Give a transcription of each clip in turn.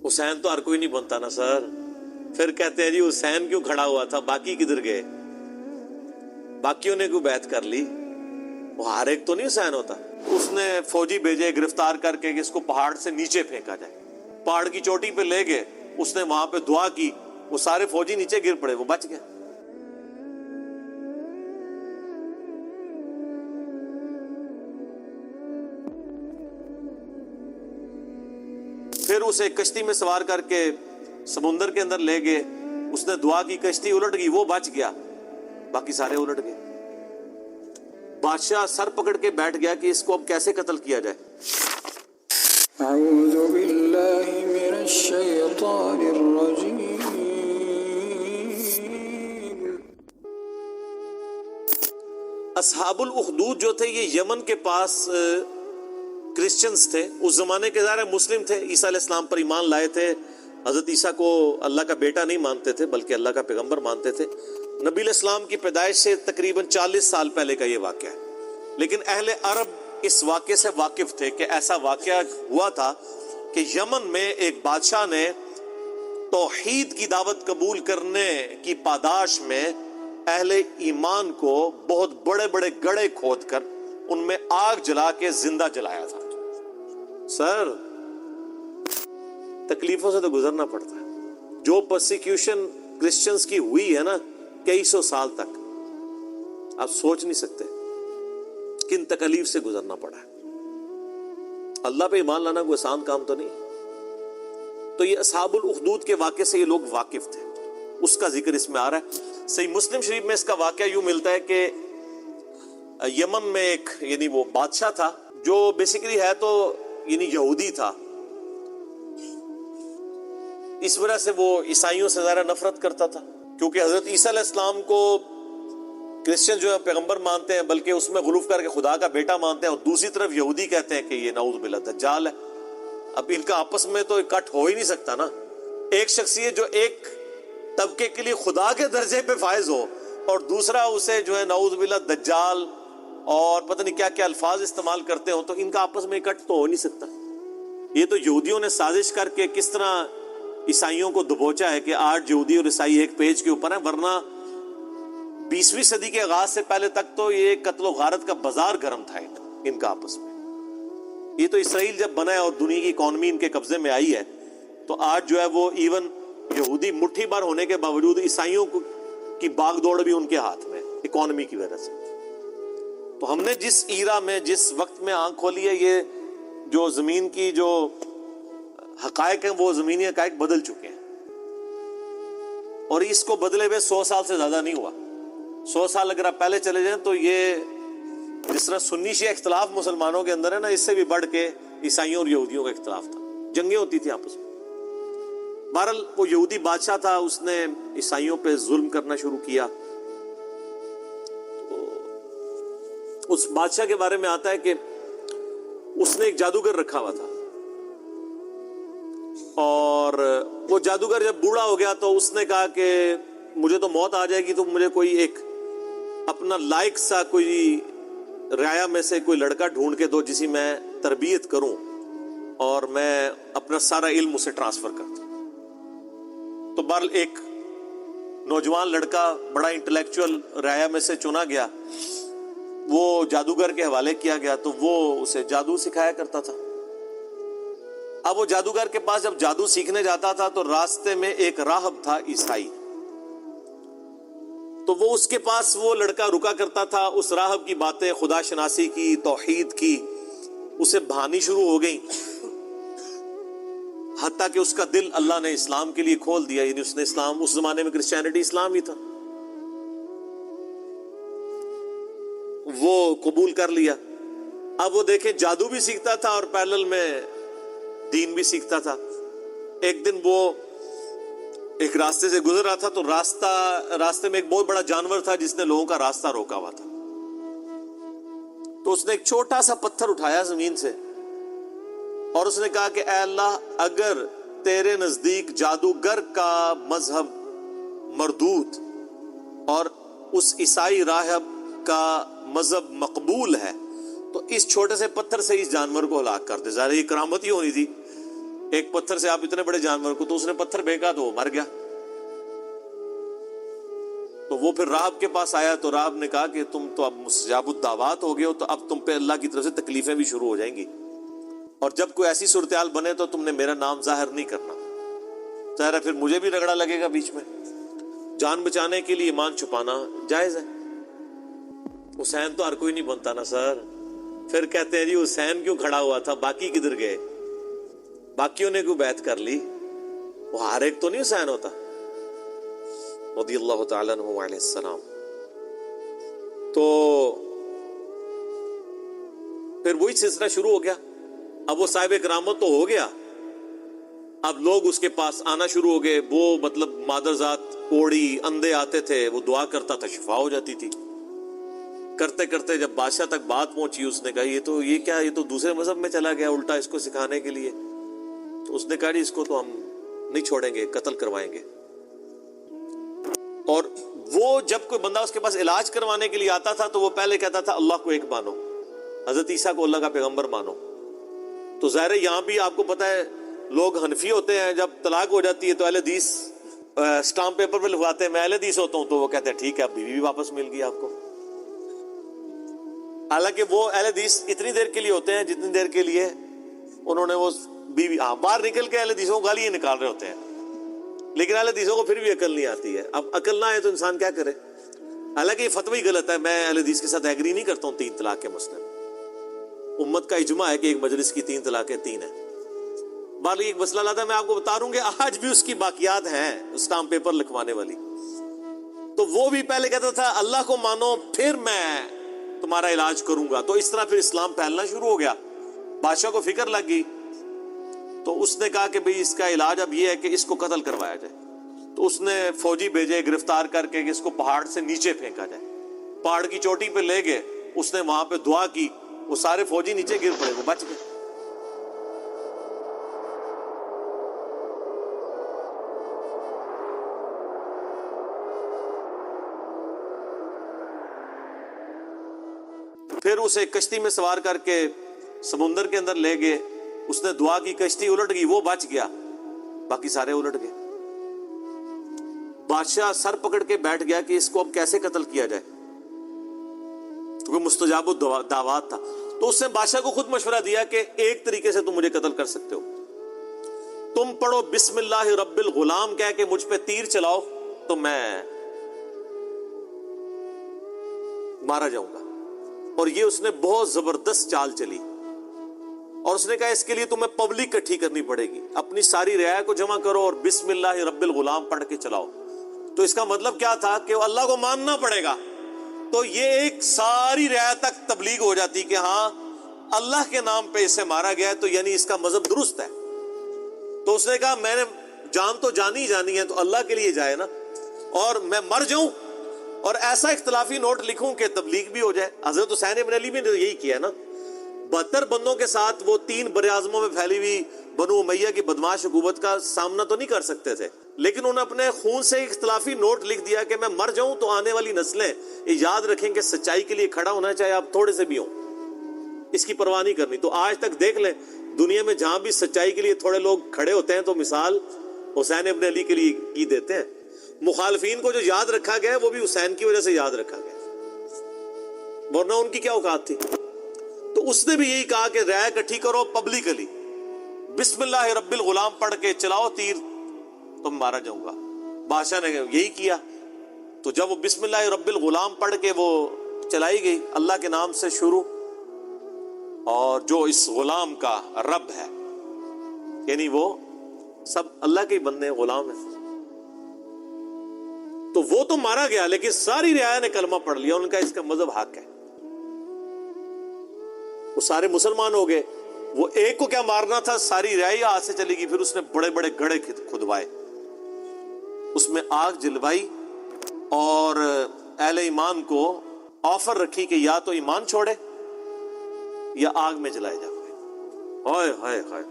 حسین تو ہر کوئی نہیں بنتا نا سر. پھر کہتے ہیں جی حسین کیوں کھڑا ہوا تھا, باقی کدھر گئے؟ باقیوں نے کیوں بیعت کر لی؟ وہ ہر ایک تو نہیں حسین ہوتا. اس نے فوجی بھیجے گرفتار کر کے کہ اس کو پہاڑ سے نیچے پھینکا جائے. پہاڑ کی چوٹی پہ لے گئے, اس نے وہاں پہ دعا کی, وہ سارے فوجی نیچے گر پڑے, وہ بچ گیا. پھر اسے کشتی میں سوار کر کے سمندر کے اندر لے گئے, اس نے دعا کی, کشتی الٹ گئی, وہ بچ گیا, باقی سارے الٹ گئے. بادشاہ سر پکڑ کے بیٹھ گیا کہ اس کو اب کیسے قتل کیا جائے. اعوذ باللہ من الشیطان الرجیم. اصحاب الاخدود جو تھے یہ یمن کے پاس کرسچنز تھے. اس زمانے کے ظاہر مسلم تھے, عیسیٰ علیہ السلام پر ایمان لائے تھے, حضرت عیسیٰ کو اللہ کا بیٹا نہیں مانتے تھے بلکہ اللہ کا پیغمبر مانتے تھے. نبی علیہ السلام کی پیدائش سے تقریباً 40 سال پہلے کا یہ واقعہ ہے. لیکن اہل عرب اس واقعے سے واقف تھے کہ ایسا واقعہ ہوا تھا کہ یمن میں ایک بادشاہ نے توحید کی دعوت قبول کرنے کی پاداش میں اہل ایمان کو بہت بڑے بڑے گڑھے کھود کر ان میں آگ جلا کے زندہ جلایا تھا. سر تکلیفوں سے تو گزرنا پڑتا ہے. جو پرسیکیوشن کرسچنز کی ہوئی ہے نا کئی سو سال تک, آپ سوچ نہیں سکتے کن تکلیف سے گزرنا پڑا ہے. اللہ پہ ایمان لانا کوئی آسان کام تو نہیں. تو یہ اصحاب الاخدود کے واقعے سے یہ لوگ واقف تھے, اس کا ذکر اس میں آ رہا ہے. صحیح مسلم شریف میں اس کا واقعہ یوں ملتا ہے کہ یمن میں ایک یعنی وہ بادشاہ تھا جو بیسیکلی ہے تو یعنی یہودی تھا. اس وجہ سے وہ عیسائیوں سے زیادہ نفرت کرتا تھا, کیونکہ حضرت عیسیٰ علیہ السلام کو کرسچن جو ہے پیغمبر مانتے ہیں بلکہ اس میں غلوف کر کے خدا کا بیٹا مانتے ہیں, اور دوسری طرف یہودی کہتے ہیں کہ یہ نعوذ باللہ دجال ہے. اب ان کا آپس میں تو اکٹھ ہو ہی نہیں سکتا نا. ایک شخصیت جو ایک طبقے کے لیے خدا کے درجے پہ فائز ہو اور دوسرا اسے جو ہے نعوذ باللہ دجال اور پتہ نہیں کیا کیا الفاظ استعمال کرتے ہوں, تو ان کا آپس میں اکٹھ تو ہو نہیں سکتا. یہ تو یہودیوں نے سازش کر کے کس طرح عیسائیوں کو دبوچا ہے کہ آج یہودی اور عیسائی ایک پیج کے اوپر ہیں, ورنہ 20ویں صدی کے آغاز سے پہلے تک تو یہ قتل و غارت کا بازار گرم تھا ان کا آپس میں. یہ تو اسرائیل جب بنا ہے اور دنیا کی اکانومی ان کے قبضے میں آئی ہے, تو آج جو ہے وہ ایون یہودی مٹھی بھر ہونے کے باوجود عیسائیوں کی باغ دوڑ بھی ان کے ہاتھ میں اکانومی کی وجہ سے. تو ہم نے جس ایرا میں جس وقت میں آنکھ کھولی ہے, یہ جو زمین کی جو حقائق ہیں وہ زمینی حقائق بدل چکے ہیں, اور اس کو بدلے ہوئے 100 سال سے زیادہ نہیں ہوا. 100 سال اگر آپ پہلے چلے جائیں تو یہ جس طرح سنی شیعہ اختلاف مسلمانوں کے اندر ہے نا, اس سے بھی بڑھ کے عیسائیوں اور یہودیوں کا اختلاف تھا, جنگیں ہوتی تھی آپس میں. بہرحال وہ یہودی بادشاہ تھا, اس نے عیسائیوں پہ ظلم کرنا شروع کیا. تو اس بادشاہ کے بارے میں آتا ہے کہ اس نے ایک جادوگر رکھا ہوا تھا, اور وہ جادوگر جب بوڑھا ہو گیا تو اس نے کہا کہ مجھے تو موت آ جائے گی, تو مجھے کوئی ایک اپنا لائق سا کوئی رعایا میں سے کوئی لڑکا ڈھونڈ کے دو جسی میں تربیت کروں اور میں اپنا سارا علم اسے ٹرانسفر کر دوں. تو بہرحال ایک نوجوان لڑکا بڑا انٹلیکچوئل رعایا میں سے چنا گیا, وہ جادوگر کے حوالے کیا گیا, تو وہ اسے جادو سکھایا کرتا تھا. اب وہ جادوگر کے پاس جب جادو سیکھنے جاتا تھا تو راستے میں ایک راہب تھا عیسائی, تو وہ اس کے پاس وہ لڑکا رکا کرتا تھا. اس راہب کی باتیں خدا شناسی کی, توحید کی, اسے بھانی شروع ہو گئی, حتیٰ کہ اس کا دل اللہ نے اسلام کے لیے کھول دیا. یعنی اس نے اسلام, اس زمانے میں کرسچینٹی اسلام ہی تھا, وہ قبول کر لیا. اب وہ دیکھیں جادو بھی سیکھتا تھا اور پیرلل میں دین بھی سیکھتا تھا. ایک دن وہ ایک راستے سے گزر رہا تھا, تو راستے میں ایک بہت بڑا جانور تھا جس نے لوگوں کا راستہ روکا ہوا تھا. تو اس نے ایک چھوٹا سا پتھر اٹھایا زمین سے اور اس نے کہا کہ اے اللہ, اگر تیرے نزدیک جادوگر کا مذہب مردود اور اس عیسائی راہب کا مذہب مقبول ہے تو اس چھوٹے سے پتھر سے اس جانور کو ہلاک کر دے. ظاہر یہ کرامت ہی ہونی تھی, ایک پتھر سے آپ اتنے بڑے جانور کو، تو اس نے پتھر پھینکا تو وہ مر گیا. تو وہ پھر راہب کے پاس آیا تو راہب نے کہا کہ تم تو اب مستجاب الدعوات ہو گئے ہو، تو اب تم پہ اللہ کی طرف سے تکلیفیں بھی شروع ہو جائیں گی، اور جب کوئی ایسی صورتحال بنے تو تم نے میرا نام ظاہر نہیں کرنا. ظاہر ہے پھر مجھے بھی رگڑا لگے گا بیچ میں. جان بچانے کے لیے ایمان چھپانا جائز ہے. حسین تو ہر کوئی نہیں بنتا نا سر. پھر کہتے ہیں جی حسین کیوں کھڑا ہوا تھا، باقی کدھر گئے؟ باقیوں نے کیوں بیعت کر لی؟ وہ ہر ایک تو نہیں حسین ہوتا رضی اللہ تعالیٰ عنہ علیہ السلام. تو پھر وہی سلسلہ شروع ہو گیا. اب وہ صاحب کرامت تو ہو گیا، اب لوگ اس کے پاس آنا شروع ہو گئے. وہ مطلب مادرزاد کوڑی اندھے آتے تھے، وہ دعا کرتا تھا، شفا ہو جاتی تھی. کرتے کرتے جب بادشاہ تک بات پہنچی، اس نے کہا یہ کیا، یہ تو دوسرے مذہب میں چلا گیا الٹا اس کو سکھانے کے لیے. تو اس نے کہا اس کو تو ہم نہیں چھوڑیں گے، قتل کروائیں گے. اور وہ جب کوئی بندہ اس کے پاس علاج کروانے کے لیے آتا تھا تو وہ پہلے کہتا تھا اللہ کو ایک مانو، حضرت عیسیٰ کو اللہ کا پیغمبر مانو. تو ظاہر ہے یہاں بھی آپ کو پتا ہے لوگ حنفی ہوتے ہیں، جب طلاق ہو جاتی ہے تو اہل حدیث اسٹامپ پیپر پہ لکھواتے ہیں میں اہل حدیث ہوتا ہوں، تو وہ کہتے ہیں ٹھیک ہے اب بیوی بھی واپس مل گئی آپ کو. حالانکہ وہ اہل حدیث اتنی دیر کے لیے ہوتے ہیں جتنی دیر کے لیے انہوں نے وہ بیوی باہر نکل کے اہل حدیثوں کو گالیاں نکال رہے ہوتے ہیں، لیکن اہل حدیثوں کو پھر بھی عقل نہیں آتی ہے. اب عقل نہ آئے تو انسان کیا کرے؟ حالانکہ یہ فتوی غلط ہے، میں اہل حدیث کے ساتھ ایگری نہیں کرتا ہوں 3 طلاق کے مسئلے میں. امت کا اجماع ہے کہ ایک مجلس کی 3 طلاقیں 3 ہیں. بالی ایک مسئلہ لاتا ہے میں آپ کو بتا رہوں کہ آج بھی اس کی باقیات ہیں اسٹامپ پیپر لکھوانے والی. تو وہ بھی پہلے کہتا تھا اللہ کو مانو پھر میں تمہارا علاج کروں گا. تو اس طرح پھر اسلام پھیلنا شروع ہو گیا. بادشاہ کو فکر لگ گئی تو اس نے کہا کہ بھئی اس کا علاج اب یہ ہے کہ اس کو قتل کروایا جائے. تو اس نے فوجی بھیجے گرفتار کر کے کہ اس کو پہاڑ سے نیچے پھینکا جائے. پہاڑ کی چوٹی پہ لے گئے، اس نے وہاں پہ دعا کی، وہ سارے فوجی نیچے گر پڑے، وہ بچ گئے. پھر اسے کشتی میں سوار کر کے سمندر کے اندر لے گئے. اس نے دعا کی، کشتی الٹ گئی، وہ بچ گیا، باقی سارے الٹ گئے. بادشاہ سر پکڑ کے بیٹھ گیا کہ اس کو اب کیسے قتل کیا جائے، کیونکہ مستجاب الدعوات تھا. تو اس نے بادشاہ کو خود مشورہ دیا کہ ایک طریقے سے تم مجھے قتل کر سکتے ہو، تم پڑھو بسم اللہ رب الغلام کہہ کے مجھ پہ تیر چلاؤ تو میں مارا جاؤں گا. اور یہ اس نے بہت زبردست چال چلی، اور اس نے کہا اس کے لیے تمہیں پبلک اکٹھی کرنی پڑے گی، اپنی ساری رعایا کو جمع کرو اور بسم اللہ رب الغلام پڑھ کے چلاؤ. تو اس کا مطلب کیا تھا کہ اللہ کو ماننا پڑے گا. تو یہ ایک ساری رعایا تک تبلیغ ہو جاتی کہ ہاں اللہ کے نام پہ اسے مارا گیا ہے تو یعنی اس کا مذہب درست ہے. تو اس نے کہا میں نے جان تو جانی جانی ہے تو اللہ کے لیے جائے نا، اور میں مر جاؤں اور ایسا اختلافی نوٹ لکھوں کہ تبلیغ بھی ہو جائے. حضرت حسین ابن علی بھی نے یہی کیا نا. 72 بندوں کے ساتھ وہ 3 براعظموں میں پھیلی ہوئی بنو امیہ کی بدماش حکومت کا سامنا تو نہیں کر سکتے تھے، لیکن انہوں نے اپنے خون سے اختلافی نوٹ لکھ دیا کہ میں مر جاؤں تو آنے والی نسلیں یہ یاد رکھیں کہ سچائی کے لیے کھڑا ہونا چاہے آپ تھوڑے سے بھی ہوں، اس کی پرواہ نہیں کرنی. تو آج تک دیکھ لیں دنیا میں جہاں بھی سچائی کے لیے تھوڑے لوگ کھڑے ہوتے ہیں تو مثال حسین ابن علی کے لیے کی دیتے ہیں. مخالفین کو جو یاد رکھا گیا وہ بھی حسین کی وجہ سے یاد رکھا گیا، ورنہ ان کی کیا اوقات تھی. تو اس نے بھی یہی کہا کہ رعایا اکٹھی کرو پبلکلی، بسم اللہ رب الغلام پڑھ کے چلاؤ تیر تو مارا جاؤں گا. بادشاہ نے یہی کیا. تو جب وہ بسم اللہ رب الغلام پڑھ کے وہ چلائی گئی اللہ کے نام سے شروع، اور جو اس غلام کا رب ہے یعنی وہ سب اللہ کے بندے غلام ہیں، تو وہ تو مارا گیا لیکن ساری رعایا نے کلمہ پڑھ لیا، ان کا اس کا مذہب حق ہے، وہ سارے مسلمان ہو گئے. وہ ایک کو کیا مارنا تھا، ساری رعایا ہاتھ سے چلی گئی. پھر اس نے بڑے بڑے گڑھے کھدوائے، اس میں آگ جلوائی اور اہل ایمان کو آفر رکھی کہ یا تو ایمان چھوڑے یا آگ میں جلائے جاؤ. ہائے ہائے ہائے.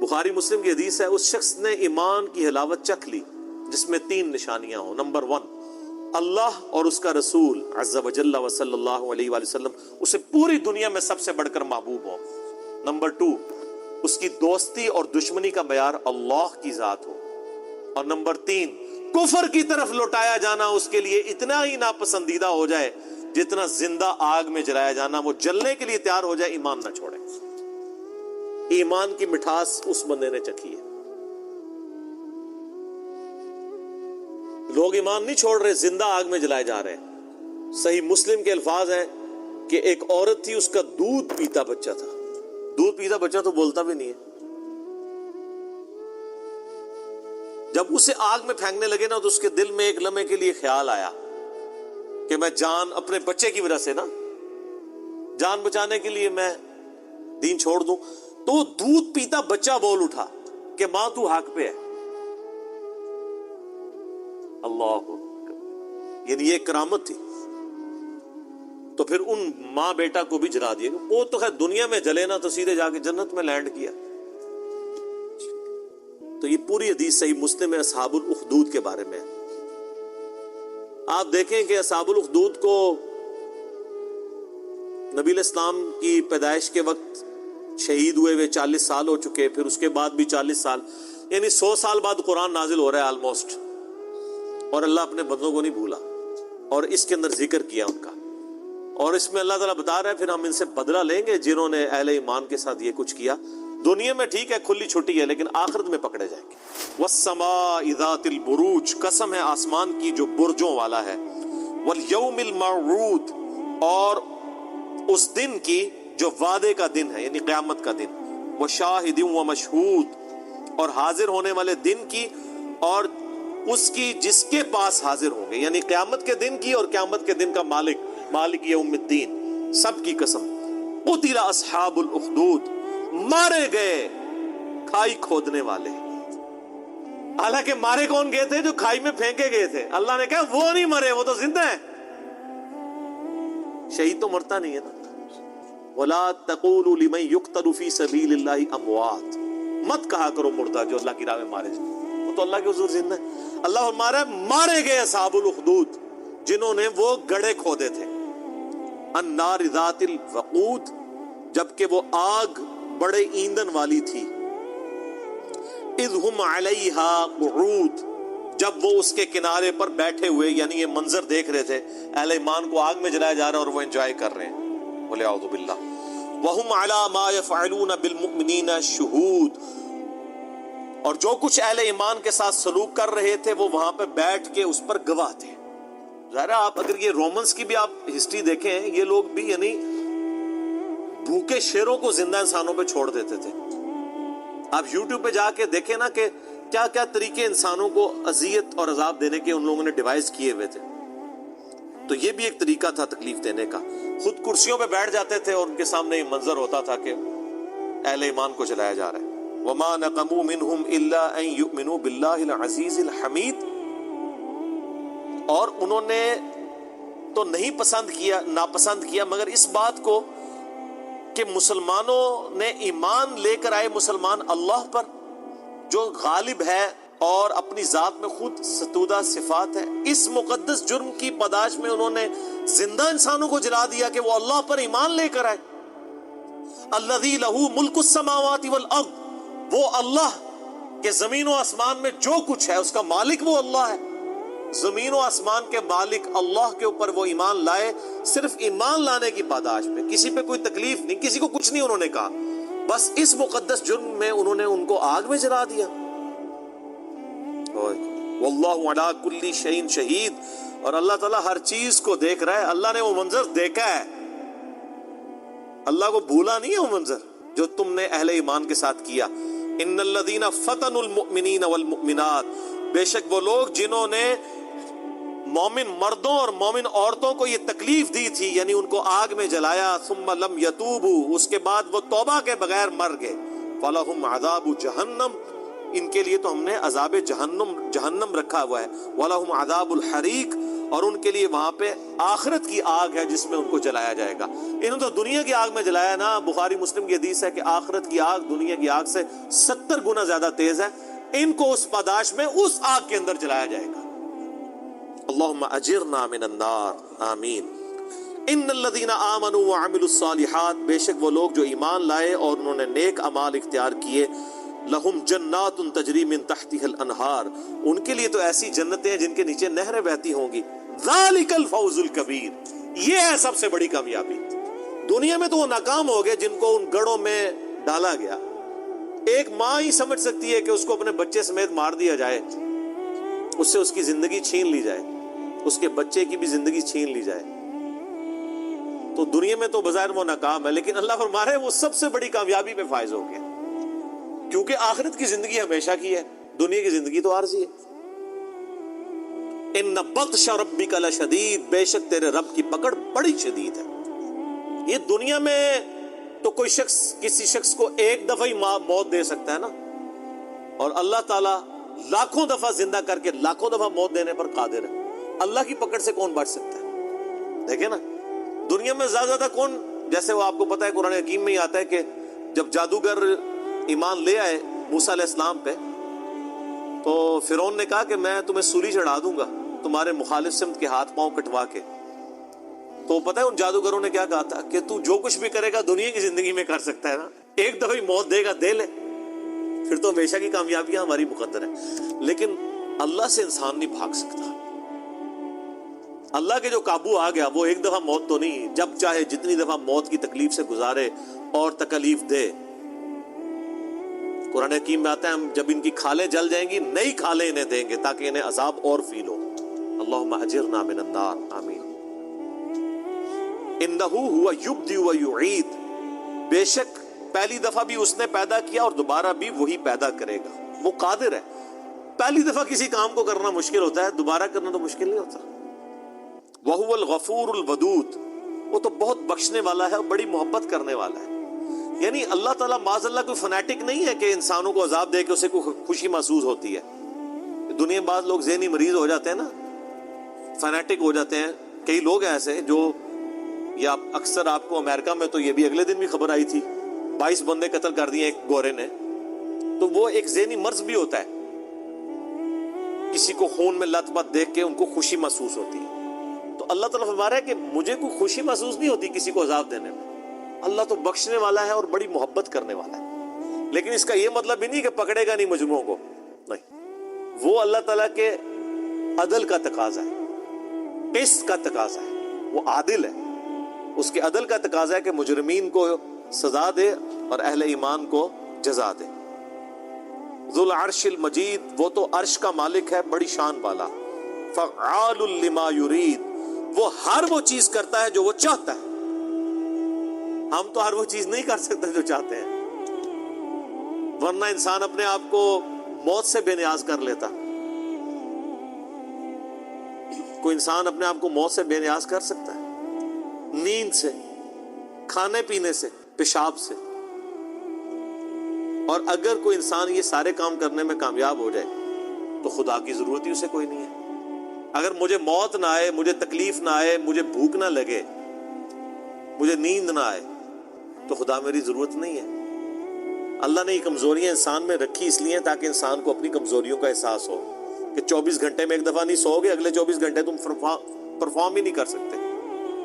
بخاری مسلم کی حدیث ہے اس شخص نے ایمان کی حلاوت چکھ لی جس میں 3 نشانیاں ہوں. نمبر 1 اللہ اور اس کا رسول عز و جل و صلی اللہ علیہ وآلہ وسلم اسے پوری دنیا میں سب سے بڑھ کر محبوب ہو. نمبر 2 اس کی دوستی اور دشمنی کا معیار اللہ کی ذات ہو. اور نمبر 3 کفر کی طرف لوٹایا جانا اس کے لیے اتنا ہی ناپسندیدہ ہو جائے جتنا زندہ آگ میں جلایا جانا. وہ جلنے کے لیے تیار ہو جائے، ایمان نہ چھوڑے. ایمان کی مٹھاس اس بندے نے چکھی ہے. لوگ ایمان نہیں چھوڑ رہے، زندہ آگ میں جلائے جا رہے ہیں. صحیح مسلم کے الفاظ ہیں کہ ایک عورت تھی، اس کا دودھ پیتا بچہ تھا. دودھ پیتا بچہ تو بولتا بھی نہیں ہے. جب اسے آگ میں پھینکنے لگے نا تو اس کے دل میں ایک لمحے کے لیے خیال آیا کہ میں جان اپنے بچے کی وجہ سے نا جان بچانے کے لیے میں دین چھوڑ دوں. تو وہ دودھ پیتا بچہ بول اٹھا کہ ماں تو حق پہ ہے. اللہ، یعنی یہ کرامت تھی. تو پھر ان ماں بیٹا کو بھی جلا دیا. وہ تو خیر دنیا میں جلے نا تو سیدھے جا کے جنت میں لینڈ کیا. تو یہ پوری حدیث صحیح مسلم میں اصحاب الاخدود کے بارے میں ہے. آپ دیکھیں کہ اصحاب الاخدود کو نبی علیہ السلام کی پیدائش کے وقت شہید ہوئے ہوئے 40 سال ہو چکے، پھر اس کے بعد بھی 40 سال، یعنی 100 سال بعد قرآن نازل ہو رہا ہے آلموسٹ. اور اللہ اپنے بندوں کو نہیں بھولا اور اس کے اندر ذکر کیا ان کا. اور اس میں اللہ تعالیٰ بتا رہا ہے پھر ہم ان سے بدلہ لیں گے جنہوں نے اہل ایمان کے ساتھ یہ کچھ کیا. دنیا میں ٹھیک ہے کھلی چھٹی ہے، لیکن آخرت میں پکڑے جائیں گے. وَالسَّمَاءِ ذَاتِ الْبُرُوجِ، قسم ہے آسمان کی جو برجوں والا ہے. وَالْيَوْمِ الْمَوْعُودِ، اور اس دن کی جو وعدے کا دن ہے یعنی قیامت کا دن. وَشَاهِدٍ وَمَشْهُودٍ، اور حاضر ہونے والے دن کی اور اس کی جس کے پاس حاضر ہوں گے، یعنی قیامت کے دن کی اور قیامت کے دن کا مالک یوم الدین، سب کی قسم. قُتِلَ أَصْحَابُ الْأُخْدُودِ، مارے گئے کھائی کھودنے والے. حالانکہ مارے کون گئے تھے؟ جو کھائی میں پھینکے گئے تھے. اللہ نے کہا وہ نہیں مرے، وہ تو زندہ ہیں. شہید تو مرتا نہیں ہے نا. وَلَا تَقُولُوا لِمَن يُقْتَلُ فِي سَبِيلِ اللَّهِ أَمْوَاتٌ، مت کہا کرو مردہ جو اللہ کی راہ میں مارے جائے، وہ تو اللہ کے حضور زندہ ہے. اللہ فرمایا مارے گئے اصحاب الاخدود جنہوں نے وہ گڑھے کھودے تھے. النار ذات الوقود، جبکہ وہ آگ بڑے ایندھن والی تھی. اذ ہم علیہا قعود، جب وہ اس کے کنارے پر بیٹھے ہوئے، یعنی یہ منظر دیکھ رہے تھے اہل ایمان کو آگ میں جلایا جا رہا ہے اور وہ انجوائے کر رہے ہیں. بولے اعوذ باللہ. وہم علی ما یفعلون بالمؤمنین شہود، اور جو کچھ اہل ایمان کے ساتھ سلوک کر رہے تھے وہ وہاں پہ بیٹھ کے اس پر گواہ تھے. ظاہر آپ اگر یہ رومنس کی بھی آپ ہسٹری دیکھیں، یہ لوگ بھی یعنی بھوکے شیروں کو زندہ انسانوں پہ چھوڑ دیتے تھے. آپ یوٹیوب پہ جا کے دیکھیں نا کہ کیا کیا طریقے انسانوں کو اذیت اور عذاب دینے کے ان لوگوں نے ڈیوائز کیے ہوئے تھے. تو یہ بھی ایک طریقہ تھا تکلیف دینے کا. خود کرسیوں پہ بیٹھ جاتے تھے اور ان کے سامنے یہ منظر ہوتا تھا کہ اہل ایمان کو جلایا جا رہا ہے. وَمَا نَقَمُوا مِنْهُمْ إِلَّا أَن يُؤْمِنُوا بِاللَّهِ الْعَزِيزِ الْحَمِيدِ، اور انہوں نے تو نہیں ناپسند کیا مگر اس بات کو کہ مسلمانوں نے ایمان لے کر آئے مسلمان اللہ پر جو غالب ہے اور اپنی ذات میں خود ستودہ صفات ہے. اس مقدس جرم کی پاداش میں انہوں نے زندہ انسانوں کو جلا دیا کہ وہ اللہ پر ایمان لے کر آئے. الذی لہ ملک السماوات والارض، وہ اللہ کہ زمین و آسمان میں جو کچھ ہے اس کا مالک وہ اللہ ہے. زمین و آسمان کے مالک اللہ کے اوپر وہ ایمان لائے صرف ایمان لانے کی پاداش میں. کسی پہ کوئی تکلیف نہیں، کسی کو کچھ نہیں انہوں نے کہا، بس اس مقدس جرم میں انہوں نے ان کو آگ میں جلا دیا. واللہ علی کل شیء شہید، اور اللہ تعالیٰ ہر چیز کو دیکھ رہا ہے. اللہ نے وہ منظر دیکھا ہے، اللہ کو بھولا نہیں ہے وہ منظر جو تم نے اہل ایمان کے ساتھ کیا. ان الذین فتنوا المؤمنین والمؤمنات، بے شک وہ لوگ جنہوں نے مومن مردوں اور مومن عورتوں کو یہ تکلیف دی تھی، یعنی ان کو آگ میں جلایا. ثم لم یتوبوا، اس کے بعد وہ توبہ کے بغیر مر گئے. فلہم عذاب جہنم، ان کے لیے تو ہم نے عذاب جہنم رکھا ہوا ہے. ولہم عذاب الحریق، اور ان کے لیے وہاں پہ آخرت کی آگ ہے جس میں ان کو جلایا جائے گا. انہوں تو دنیا کی آگ میں جلایا نا. بخاری مسلم کی حدیث ہے کہ آخرت کی آگ دنیا کی آگ سے 70 گنا زیادہ تیز ہے. ان کو اس پاداش میں اس آگ کے اندر جلایا جائے گا. اللہم اجرنا من النار، آمین. ان الذین آمنوا وعملوا الصالحات، بے شک وہ لوگ جو ایمان لائے اور انہوں نے نیک اعمال اختیار کیے، لہم جنات تجری من تحتها الانہار، ان کے لیے تو ایسی جنتیں ہیں جن کے نیچے نہریں بہتی ہوں گی، ذالک الفوز الکبیر، یہ ہے سب سے بڑی کامیابی۔ دنیا میں تو وہ ناکام ہو گئے جن کو ان گڑھوں میں ڈالا گیا۔ ایک ماں ہی سمجھ سکتی ہے کہ اس کو اپنے بچے سمیت مار دیا جائے، اس سے اس کی زندگی چھین لی جائے، اس کے بچے کی بھی زندگی چھین لی جائے، تو دنیا میں تو بظاہر وہ ناکام ہے، لیکن اللہ فرما رہے ہیں وہ سب سے بڑی کامیابی پہ فائز ہو گیا، کیونکہ آخرت کی زندگی ہمیشہ کی ہے، دنیا کی زندگی تو عارضی ہے۔ ان بطش ربک لشدید، بے شک تیرے رب کی پکڑ بڑی شدید ہے۔ یہ دنیا میں تو کوئی شخص کسی شخص کو ایک دفعہ ہی موت دے سکتا ہے نا، اور اللہ تعالیٰ لاکھوں دفعہ زندہ کر کے لاکھوں دفعہ موت دینے پر قادر ہے۔ اللہ کی پکڑ سے کون بچ سکتا ہے؟ دیکھیں نا، دنیا میں زیادہ کون، جیسے وہ آپ کو پتا ہے قرآن حکیم میں ہی آتا ہے کہ جب جادوگر ایمان لے آئے موسیٰ علیہ السلام پہ، تو فرعون نے کہا کہ میں تمہیں سولی چڑھا دوں گا تمہارے مخالف سمت کے ہاتھ پاؤں کٹوا کے۔ تو پتہ ہے ان جادوگروں نے کیا کہا تھا کہ تو جو کچھ بھی کرے گا دنیا کی زندگی میں کر سکتا ہے نا، ایک دفعہ ہی موت دے گا، دے لے، پھر تو ہمیشہ کی کامیابیاں ہماری مقدر ہیں۔ لیکن اللہ سے انسان نہیں بھاگ سکتا، اللہ کے جو قابو آ گیا وہ ایک دفعہ موت تو نہیں، جب چاہے جتنی دفعہ موت کی تکلیف سے گزارے اور تکلیف دے۔ قرآن حکیم میں آتا ہے ہم جب ان کی کھالیں جل جائیں گی نئی کھالیں انہیں دیں گے تاکہ انہیں عذاب اور فیل ہو۔ اللہم اجرنا من النار، آمین۔ انہ ہوا یبدی و یعید، بے شک پہلی دفعہ بھی اس نے پیدا کیا اور دوبارہ بھی وہی پیدا کرے گا، وہ قادر ہے۔ پہلی دفعہ کسی کام کو کرنا مشکل ہوتا ہے، دوبارہ کرنا تو مشکل نہیں ہوتا۔ وَهُوَ الْغَفُورُ الْوَدُودُ، وہ تو بہت بخشنے والا ہے اور بڑی محبت کرنے والا ہے۔ یعنی اللہ تعالیٰ معاذ اللہ کوئی فنیٹک نہیں ہے کہ انسانوں کو عذاب دے کے اسے کوئی خوشی محسوس ہوتی ہے۔ دنیا میں بعض لوگ ذہنی مریض ہو جاتے ہیں نا، فنیٹک ہو جاتے ہیں، کئی لوگ ہیں ایسے جو، یا اکثر آپ کو امریکہ میں تو یہ بھی اگلے دن بھی خبر آئی تھی، 22 بندے قتل کر دیے ایک گورے نے، تو وہ ایک ذہنی مرض بھی ہوتا ہے، کسی کو خون میں لت پت دیکھ کے ان کو خوشی محسوس ہوتی ہے۔ تو اللہ تعالیٰ فرما رہا ہے کہ مجھے کوئی خوشی محسوس نہیں ہوتی کسی کو عذاب دینے میں، اللہ تو بخشنے والا ہے اور بڑی محبت کرنے والا ہے۔ لیکن اس کا یہ مطلب ہی نہیں کہ پکڑے گا نہیں مجرموں کو، نہیں، وہ اللہ تعالیٰ کے عدل کا تقاضا ہے، قسط کا تقاضا ہے، وہ عادل ہے، اس کے عدل کا تقاضا ہے کہ مجرمین کو سزا دے اور اہل ایمان کو جزا دے۔ ذو العرش المجید، وہ تو عرش کا مالک ہے، بڑی شان والا۔ فعال لما یرید، وہ ہر وہ چیز کرتا ہے جو وہ چاہتا ہے۔ ہم تو ہر وہ چیز نہیں کر سکتے جو چاہتے ہیں، ورنہ انسان اپنے آپ کو موت سے بے نیاز کر لیتا۔ کوئی انسان اپنے آپ کو موت سے بے نیاز کر سکتا ہے؟ نیند سے، کھانے پینے سے، پیشاب سے۔ اور اگر کوئی انسان یہ سارے کام کرنے میں کامیاب ہو جائے تو خدا کی ضرورت ہی اسے کوئی نہیں ہے۔ اگر مجھے موت نہ آئے، مجھے تکلیف نہ آئے، مجھے بھوک نہ لگے، مجھے نیند نہ آئے، تو خدا میری ضرورت نہیں ہے۔ اللہ نے یہ کمزوریاں انسان میں رکھی اس لیے تاکہ انسان کو اپنی کمزوریوں کا احساس ہو کہ 24 گھنٹے میں ایک دفعہ نہیں سو گے، اگلے 24 گھنٹے تم پرفارم ہی نہیں کر سکتے۔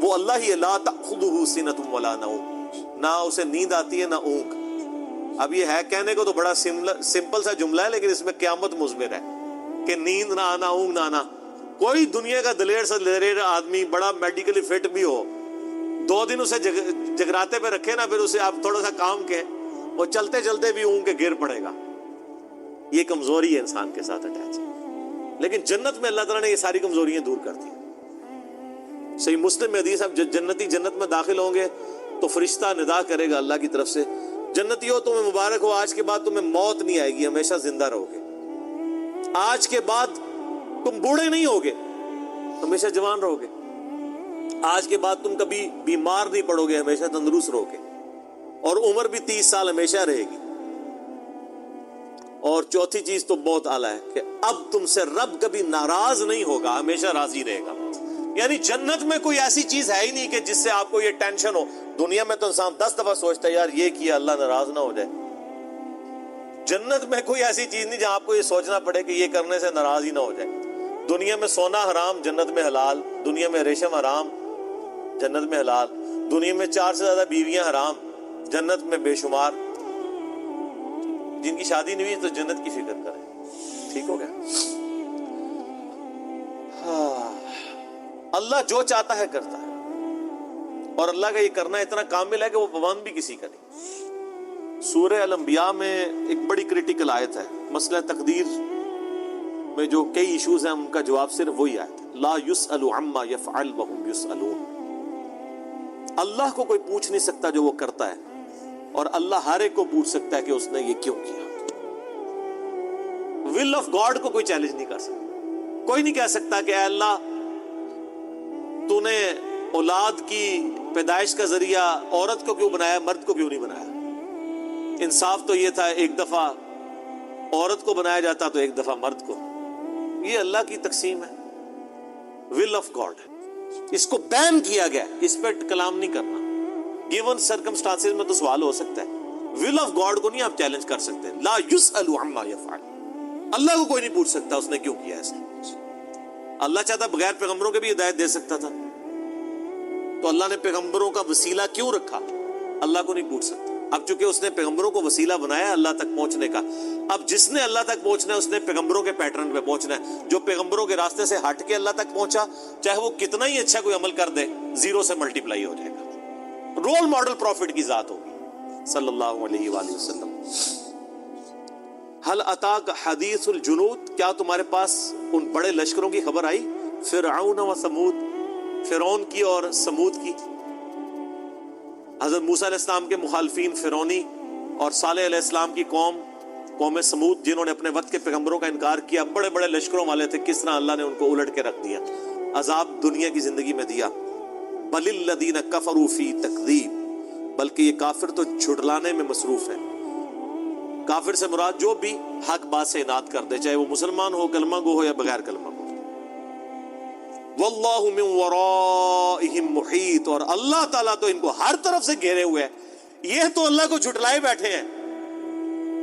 وہ اللہ ہی لا تأخذہ سنۃ ولا نوم، نہ اسے نیند آتی ہے نہ اونگ۔ اب یہ ہے کہنے کو تو بڑا سمپل سا جملہ ہے، لیکن اس میں قیامت مضمر ہے کہ نیند نہ آنا، اونگ نہ آنا۔ کوئی دنیا کا دلیر سے دلیر آدمی بڑا میڈیکلی فٹ بھی ہو، 2 دن اسے جگراتے پہ رکھے نا، پھر اسے آپ تھوڑا سا کام کے، وہ چلتے چلتے بھی اونگ کے گر پڑے گا۔ یہ کمزوری ہے انسان کے ساتھ اٹیچ، لیکن جنت میں اللہ تعالیٰ نے یہ ساری کمزوریاں دور کر دی۔ صحیح مسلم میں حدیث، اب جنتی جنت میں داخل ہوں گے تو فرشتہ ندا کرے گا اللہ کی طرف سے، جنتیوں تمہیں مبارک ہو، آج کے بعد تمہیں موت نہیں آئے گی، ہمیشہ زندہ رہو گے۔ آج کے بعد تم بوڑھے نہیں ہوگے، ہمیشہ جوان رہو گے۔ آج کے بعد تم کبھی بیمار نہیں پڑو گے، ہمیشہ تندرست رہو گے، اور عمر بھی 30 سال ہمیشہ رہے گی۔ اور چوتھی چیز تو بہت اعلیٰ ہے کہ اب تم سے رب کبھی ناراض نہیں ہوگا، ہمیشہ راضی رہے گا۔ یعنی جنت میں کوئی ایسی چیز ہے ہی نہیں کہ جس سے آپ کو یہ ٹینشن ہو۔ دنیا میں تو انسان 10 دفعہ سوچتا ہے یار یہ کیا، اللہ ناراض نہ ہو جائے۔ جنت میں کوئی ایسی چیز نہیں جہاں آپ کو یہ سوچنا پڑے کہ یہ کرنے سے ناراض ہی نہ ہو جائے۔ دنیا میں سونا حرام، جنت میں حلال۔ دنیا میں ریشم حرام، جنت میں حلال، دنیا میں 4 سے زیادہ بیویاں حرام، جنت میں بے شمار، جن کی شادی نہیں ہوئی تو جنت کی فکر کریں. ٹھیک ہو گیا؟ اللہ جو چاہتا ہے کرتا ہے، اور اللہ کا یہ کرنا اتنا کامل ہے کہ وہ پابند بھی کسی کا نہیں. سورہ الانبیاء میں ایک بڑی کریٹیکل آیت ہے، مسئلہ تقدیر میں جو کئی ایشوز ہیں ان کا جواب صرف وہی آیت ہے، لا یسأل عما یفعل وهم یسألون. اللہ کو کوئی پوچھ نہیں سکتا جو وہ کرتا ہے، اور اللہ ہر ایک کو پوچھ سکتا ہے کہ اس نے یہ کیوں کیا. ول آف گاڈ کو کوئی چیلنج نہیں کر سکتا. کوئی نہیں کہہ سکتا کہ اے اللہ تو نے اولاد کی پیدائش کا ذریعہ عورت کو کیوں بنایا، مرد کو کیوں نہیں بنایا. انصاف تو یہ تھا ایک دفعہ عورت کو بنایا جاتا تو ایک دفعہ مرد کو. یہ اللہ کی تقسیم ہے، ول آف گاڈ. اس کو بین کیا گیا، اس پہ کلام نہیں کرنا. گیون سرکمسٹانسز میں تو سوال ہو سکتا ہے، ول آف گاڈ کو نہیں آپ چیلنج کر سکتے. لا یسأل عما یفعل، اللہ کو کوئی نہیں پوچھ سکتا اس نے کیوں کیا ایسا. اللہ چاہتا بغیر پیغمبروں کے بھی ہدایت دے سکتا تھا، تو اللہ نے پیغمبروں کا وسیلہ کیوں رکھا؟ اللہ کو نہیں پوچھ سکتا. اب چونکہ اس نے پیغمبروں کو وسیلہ بنایا اللہ تک پہنچنے کا، اب جس نے اللہ تک پہنچنا ہے اس نے پیغمبروں کے پیٹرن پہ پہنچنا ہے. جو پیغمبروں کے راستے سے ہٹ کے اللہ تک پہنچا، چاہے وہ کتنا ہی اچھا کوئی عمل کر دے، 0 سے ملٹیپلائی ہو جائے گا. رول ماڈل پروفٹ کی ذات ہوگی صلی اللہ علیہ وآلہ وسلم. حل اتاک حدیث الجنود، کیا تمہارے پاس ان بڑے لشکروں کی خبر آئی؟ فرعون و سمود، فرعون کی اور سمود کی. حضرت موسیٰ علیہ السلام کے مخالفین فرعونی اور صالح علیہ السلام کی قوم سمود، جنہوں نے اپنے وقت کے پیغمبروں کا انکار کیا، بڑے بڑے لشکروں والے تھے. کس طرح اللہ نے ان کو الٹ کے رکھ دیا، عذاب دنیا کی زندگی میں دیا. بل الذین کفروا فی تکذیب، بلکہ یہ کافر تو جھٹلانے میں مصروف ہے. کافر سے مراد جو بھی حق بات سے اناد کر دے، چاہے وہ مسلمان ہو، کلمہ گو ہو یا بغیر کلمہ گو. واللہ من ورائہم محیط، اور اللہ تعالیٰ تو ان کو ہر طرف سے گھیرے ہوئے ہے. یہ تو اللہ کو جھٹلائے بیٹھے ہیں،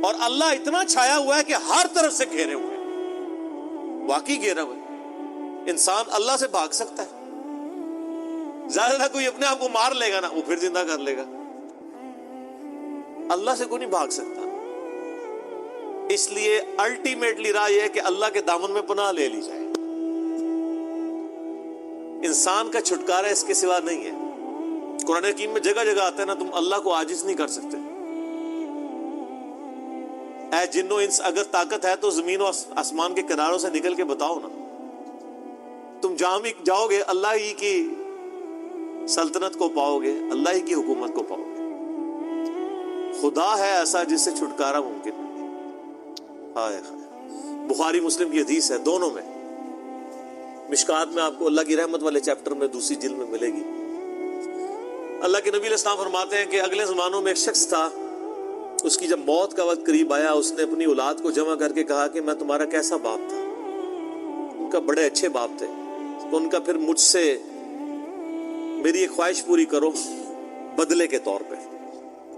اور اللہ اتنا چھایا ہوا ہے کہ ہر طرف سے گھیرے ہوئے ہیں. واقعی گھیرا ہوا ہے. انسان اللہ سے بھاگ سکتا ہے؟ زیادہ کوئی اپنے آپ کو مار لے گا نا، وہ پھر زندہ کر لے گا. اللہ سے کوئی نہیں بھاگ سکتا. اس لیے الٹیمیٹلی رائے یہ ہے کہ اللہ کے دامن میں پناہ لے لی جائے. انسان کا چھٹکارا اس کے سوا نہیں ہے. قرآن حکیم میں جگہ جگہ آتا ہے نا، تم اللہ کو عاجز نہیں کر سکتے. اے جن و انس، اگر طاقت ہے تو زمین و آسمان کے کناروں سے نکل کے بتاؤ نا. تم جہاں بھی جاؤ گے اللہ ہی کی سلطنت کو پاؤ گے، اللہ ہی کی حکومت کو پاؤ گے. خدا ہے ایسا جس سے چھٹکارا ممکن نہیں. بخاری مسلم کی حدیث ہے، دونوں میں. مشکات میں آپ کو اللہ کی رحمت والے چیپٹر میں 2 جلد میں ملے گی. اللہ کے نبی علیہ السلام فرماتے ہیں کہ اگلے زمانوں میں ایک شخص تھا، اس کی جب موت کا وقت قریب آیا، اس نے اپنی اولاد کو جمع کر کے کہا کہ میں تمہارا کیسا باپ تھا. ان کا بڑے اچھے باپ تھے. تو ان کا پھر مجھ سے میری ایک خواہش پوری کرو بدلے کے طور پہ،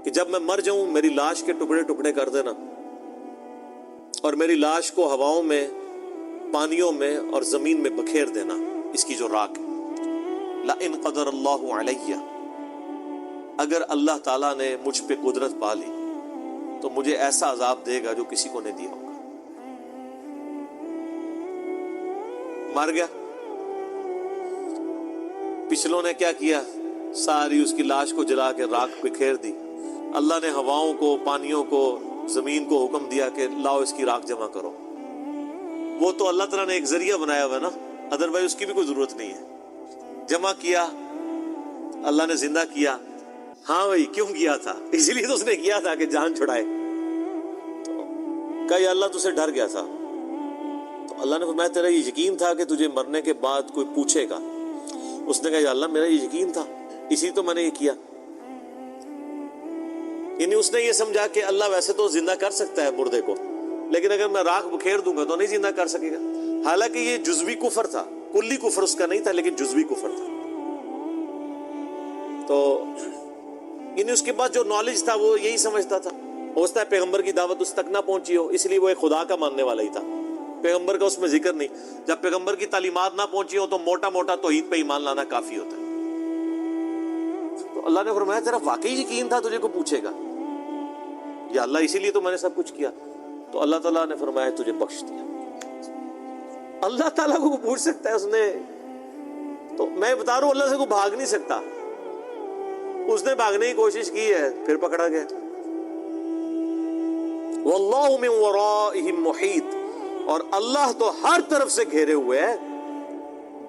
کہ جب میں مر جاؤں میری لاش کے ٹکڑے ٹکڑے کر دینا، اور میری لاش کو ہواؤں میں، پانیوں میں اور زمین میں بکھیر دینا، اس کی جو راکھ ہے. لَإِن قَدَرَ اللَّهُ عَلَيَّ، اگر اللہ تعالیٰ نے مجھ پہ قدرت پا لی تو مجھے ایسا عذاب دے گا جو کسی کو نہیں دیا ہوگا. مر گیا. پچھلوں نے کیا کیا؟ ساری اس کی لاش کو جلا کے راکھ بکھیر دی. اللہ نے ہواؤں کو، پانیوں کو، زمین کو حکم دیا کہ لاؤ اس کی راکھ جمع کرو. وہ تو اللہ تعالیٰ نے ایک ذریعہ بنایا ہوا ہے نا، ادروائز اس کی بھی کوئی ضرورت نہیں ہے. جمع کیا، اللہ نے زندہ کیا. ہاں بھائی کیوں کیا تھا؟ اسی لیے تو اس نے کیا تھا کہ جان چھڑائے. کہا یا اللہ تجھ سے ڈر گیا تھا. تو اللہ نے فرمایا تیرا یہ یقین تھا کہ تجھے مرنے کے بعد کوئی پوچھے گا؟ اس نے کہا یا اللہ میرا یہ یقین تھا، اسی تو میں نے یہ کیا. یعنی اس نے یہ سمجھا کہ اللہ ویسے تو زندہ کر سکتا ہے مردے کو، لیکن اگر میں راکھ بکھیر دوں گا تو نہیں زندہ کر سکے گا. حالانکہ یہ جزوی کفر تھا، کلی کفر اس کا نہیں تھا، لیکن جزوی کفر تھا. تو یعنی اس کے پاس جو نالج تھا وہ یہی سمجھتا تھا. ہو سکتا ہے پیغمبر کی دعوت اس تک نہ پہنچی ہو، اس لیے وہ ایک خدا کا ماننے والا ہی تھا. پیغمبر کا اس میں ذکر نہیں. جب پیغمبر کی تعلیمات نہ پہنچی ہو تو موٹا موٹا توحید پہ ایمان لانا کافی ہوتا ہے. تو اللہ نے فرمایا تیرا واقعی یقین تھا تجھے کو پوچھے گا یا اللہ اسی لیے تو میں نے سب کچھ کیا؟ تو اللہ تعالیٰ نے فرمایا تجھے بخش دیا۔ اللہ تعالیٰ کو پوچھ سکتا ہے اس نے؟ تو میں بتا رہا ہوں اللہ سے کوئی بھاگ نہیں سکتا۔ اس نے بھاگنے کی کوشش کی ہے، پھر پکڑا گیا۔ واللہ من ورائہم محیط، اور اللہ تو ہر طرف سے گھیرے ہوئے ہے۔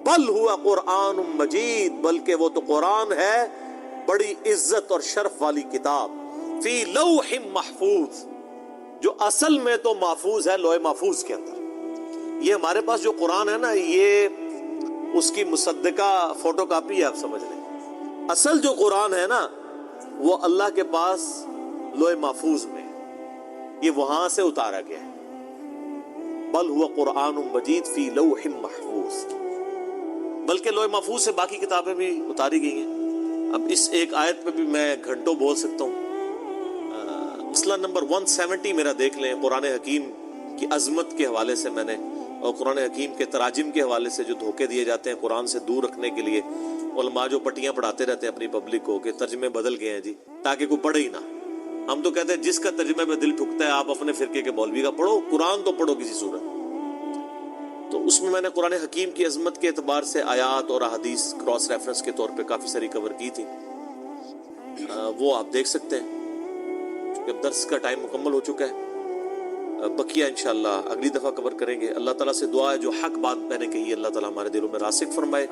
بل ہوا قرآن مجید، بلکہ وہ تو قرآن ہے بڑی عزت اور شرف والی کتاب، فی لوح محفوظ، جو اصل میں تو محفوظ ہے لوح محفوظ کے اندر۔ یہ ہمارے پاس جو قرآن ہے نا، یہ اس کی مصدقہ فوٹو کاپی ہے، آپ سمجھ لیں۔ اصل جو قرآن ہے نا وہ اللہ کے پاس لوح محفوظ میں، یہ وہاں سے اتارا گیا ہے۔ بل ہوا قرآن مجید فی لوح محفوظ، بلکہ لوح محفوظ سے باقی کتابیں بھی اتاری گئی ہیں۔ اب اس ایک آیت پہ بھی میں گھنٹوں بول سکتا ہوں۔ مسئلہ نمبر 170 میرا دیکھ لیں، قرآن حکیم کی عظمت کے حوالے سے میں نے، اور قرآن حکیم کے تراجم کے حوالے سے جو دھوکے دیے جاتے ہیں قرآن سے دور رکھنے کے لیے، علماء جو پٹیاں پڑھاتے رہتے ہیں اپنی پبلک کو کہ ترجمے بدل گئے ہیں جی، تاکہ کوئی پڑھے ہی نہ۔ ہم تو کہتے ہیں جس کا ترجمے میں دل ٹھکتا ہے آپ اپنے فرقے کے مولوی کا پڑھو، قرآن تو پڑھو کسی صورت۔ تو اس میں نے قرآن حکیم کی عظمت کے اعتبار سے آیات اور احادیث کراس ریفرنس کے طور پہ کافی ساری کور کی تھی، وہ آپ دیکھ سکتے ہیں۔ چونکہ اب درس کا ٹائم مکمل ہو چکا ہے، بقیہ انشاءاللہ اگلی دفعہ کور کریں گے۔ اللہ تعالیٰ سے دعا ہے جو حق بات میں نے کہی اللہ تعالیٰ ہمارے دلوں میں راسخ فرمائے،